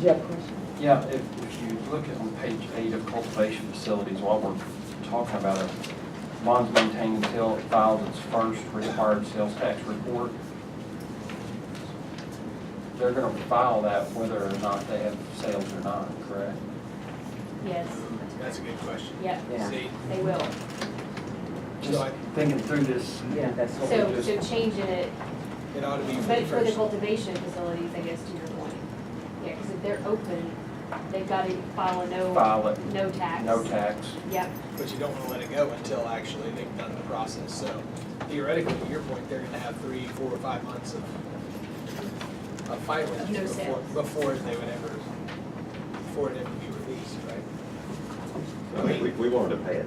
you have a question? Yeah, if you look at on page 8 of cultivation facilities, while we're talking about it, bonds maintained until it files its first required sales tax report. They're going to file that whether or not they have sales or not, correct? Yes, That's a good question. yep, Yeah. See, they will. Just thinking through this. Yeah, that's what So, we just. so changing it, it ought to be but for the first. cultivation facilities, I guess to your point. Yeah, because if they're open, they've got to file a File it. no tax. No tax. Yep, But you don't want to let it go until actually they've done the process. So theoretically, to your point, they're going to have 3, 4, or 5 months of filing No before, sales. before they would ever, before it ever be released, right? I mean, we wanted to pay it.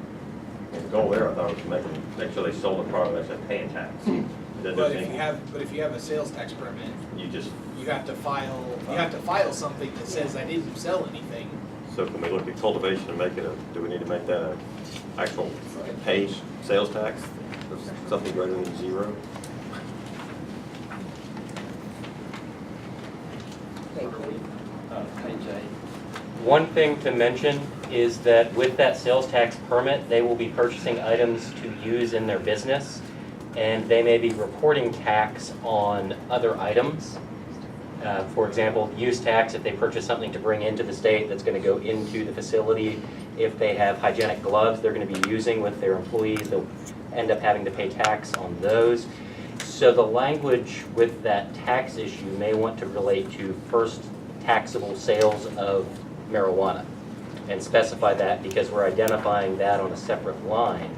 And the goal there, I thought, was to make sure they sold the product as paying tax. But if you have a sales tax permit, You just, you have to file something that says I didn't sell anything. so can we look at cultivation and make it do we need to make that a actual paid sales tax? Something greater than 0? Page 8. One thing to mention is that with that sales tax permit, they will be purchasing items to use in their business, and they may be reporting tax on other items. For example, use tax if they purchase something to bring into the state that's going to go into the facility. If they have hygienic gloves they're going to be using with their employees, they'll end up having to pay tax on those. So the language with that tax issue may want to relate to first taxable sales of marijuana and specify that because we're identifying that on a separate line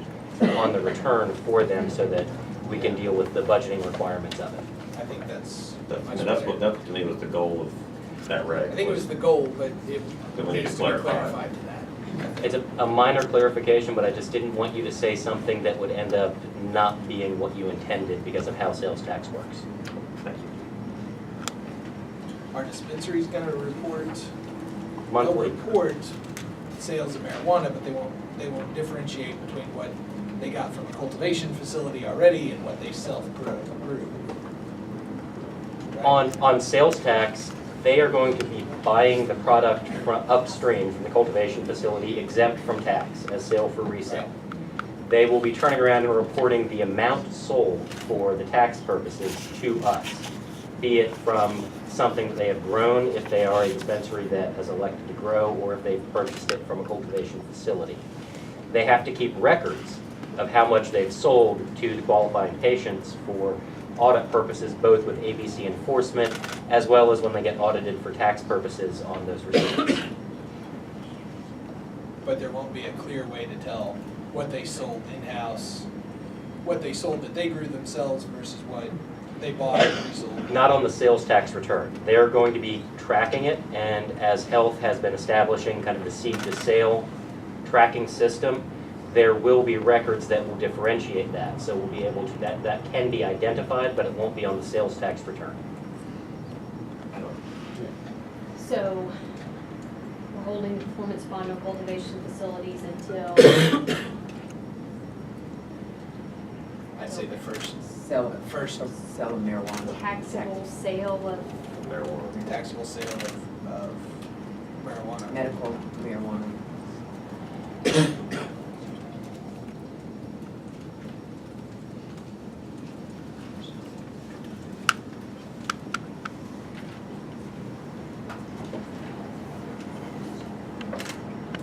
on the return for them so that we can deal with the budgeting requirements of it. I think that's That's much what, better. that to me was the goal of that reg. I think it was the goal, but it Then we need needs to to be clarify. clarified to that. It's a minor clarification, but I just didn't want you to say something that would end up not being what you intended because of how sales tax works. Thank you. Our dispensary's gonna report, they'll Monthly. report sales of marijuana, but they won't differentiate between what they got from a cultivation facility already and what they self-brew. Right? On sales tax, they are going to be buying the product from upstream from the cultivation facility exempt from tax as sale for resale. They will be turning around and reporting the amount sold for the tax purposes to us, be it from something that they have grown if they are a dispensary that has elected to grow or if they've purchased it from a cultivation facility. They have to keep records of how much they've sold to the qualifying patients for audit purposes, both with ABC enforcement, as well as when they get audited for tax purposes on those receipts. But there won't be a clear way to tell what they sold in-house, what they sold that they grew themselves versus what they bought and resold. Not on the sales tax return. They're going to be tracking it, and as Health has been establishing kind of the seed to sale tracking system, there will be records that will differentiate that. So we'll be able to, that can be identified, but it won't be on the sales tax return. so we're holding the performance bond on cultivation facilities until, I'd say the first Sell, First. sell marijuana. taxable sale of, Marijuana. taxable sale of marijuana. Medical marijuana.